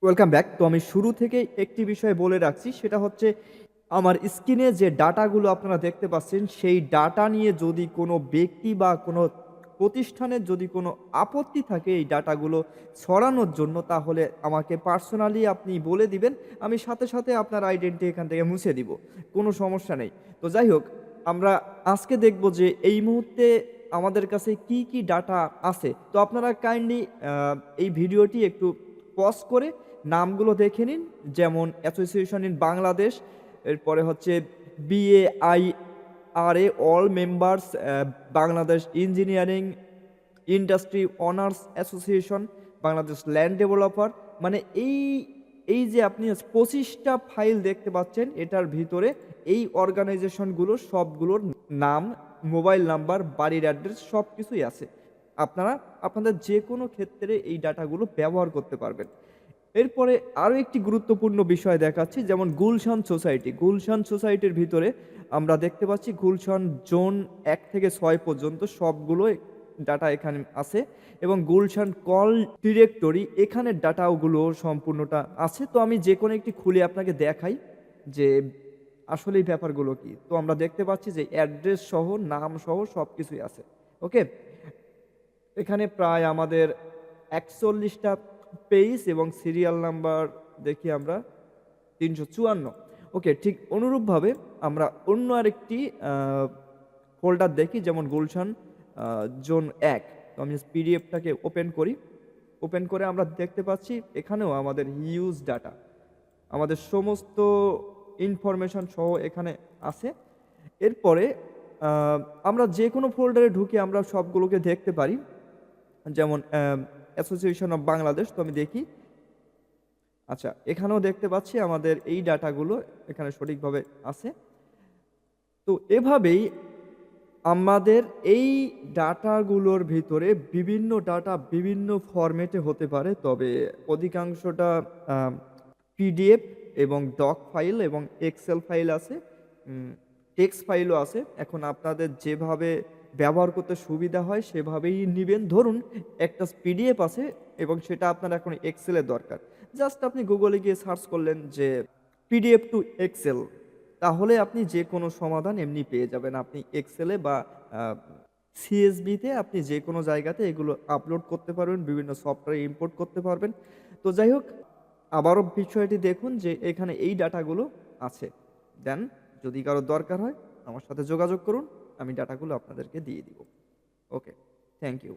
Welcome back. তো আমি শুরু থেকেই একটি বিষয় বলে রাখছি, সেটা হচ্ছে আমার স্ক্রিনে যে ডাটাগুলো আপনারা দেখতে পাচ্ছেন, সেই ডাটা নিয়ে যদি কোনো ব্যক্তি বা কোনো প্রতিষ্ঠানের যদি কোনো আপত্তি থাকে এই ডাটাগুলো ছড়ানোর জন্য, তাহলে আমাকে পার্সোনালি আপনি বলে দিবেন। আমি সাথে, সাথে আপনার আইডেন্টি এখান থেকে মুছে দিব। কোনো সমস্যা নেই। তো যাই হোক, আমরা আজকে দেখব যে এই মুহূর্তে আমাদের কাছে কি ডাটা আছে। তো আপনারা কাইন্ডলি এই ভিডিওটি একটু পজ করে নামগুলো দেখে নিন। যেমন অ্যাসোসিয়েশন ইন বাংলাদেশ, এরপরে হচ্ছে BAIRA all members, Bangladesh engineering industry honours association, Bangladesh land developer. মানে এই যে আপনি 25টা ফাইল দেখতে পাচ্ছেন, এটার ভিতরে এই অর্গানাইজেশনগুলো সবগুলোর নাম, মোবাইল নাম্বার, বাড়ির অ্যাড্রেস সব কিছুই আছে। আপনারা আপনাদের যে কোনো ক্ষেত্রে এই ডাটাগুলো ব্যবহার করতে পারবেন। এরপরে আরো একটি গুরুত্বপূর্ণ বিষয় দেখাচ্ছি, যেমন গুলশান সোসাইটি। গুলশান সোসাইটির ভিতরে আমরা দেখতে পাচ্ছি গুলশান জোন 1 থেকে 6 পর্যন্ত সবগুলো ডাটা এখানে আছে, এবং গুলশান কল ডিরেক্টরি এখানের ডাটাগুলো সম্পূর্ণটা আছে। তো আমি যে কোনো একটি খুলে আপনাকে দেখাই যে আসলে এই ব্যাপারগুলো কি। তো আমরা দেখতে পাচ্ছি যে অ্যাড্রেস সহ, নাম সহ সবকিছুই আছে। ওকে, এখানে প্রায় আমাদের ৪১টা পেজ এবং সিরিয়াল নাম্বার দেখি আমরা ৩৫৪। ওকে, ঠিক অনুরূপভাবে আমরা অন্য আরেকটি ফোল্ডার দেখি, যেমন গুলশান জোন ১। তো আমি পিডিএফটাকে ওপেন করি। ওপেন করে আমরা দেখতে পাচ্ছি এখানেও আমাদের হিউজ ডাটা, আমাদের সমস্ত ইনফরমেশন সহ এখানে আছে। এরপরে আমরা যে কোনো ফোল্ডারে ঢুকে আমরা সবগুলোকে দেখতে পারি। যেমন অ্যাসোসিয়েশন অফ বাংলাদেশ, তো আমি দেখি। আচ্ছা, এখানেও দেখতে পাচ্ছি আমাদের এই ডাটাগুলো এখানে সঠিকভাবে আছে। তো এভাবেই আমাদের এই ডাটাগুলোর ভিতরে বিভিন্ন ডাটা বিভিন্ন ফরম্যাটে হতে পারে, তবে অধিকাংশটা পিডিএফ এবং ডক ফাইল এবং এক্সেল ফাইল আছে, টেক্সট ফাইলও আছে। এখন আপনাদের যেভাবে ব্যবহার করতে সুবিধা হয় সেভাবেই নিবেন। ধরুন একটা পিডিএফ আছে এবং সেটা আপনার এখন এক্সেলের দরকার। জাস্ট আপনি গুগলে গিয়ে সার্চ করলেন যে পিডিএফ টু এক্সেল, তাহলে আপনি যে কোনো সমাধান এমনি পেয়ে যাবেন। আপনি এক্সেলে বা সিএসভিতে আপনি যে কোনো জায়গাতে এগুলো আপলোড করতে পারবেন, বিভিন্ন সফটওয়্যার ইম্পোর্ট করতে পারবেন। তো যাই হোক, আবারও বিষয়টি দেখুন যে এখানে এই ডাটাগুলো আছে। দেন যদি কারো দরকার হয় আমার সাথে যোগাযোগ করুন, আমি ডাটাগুলো আপনাদেরকে দিয়ে দিব। ওকে, থ্যাংক ইউ।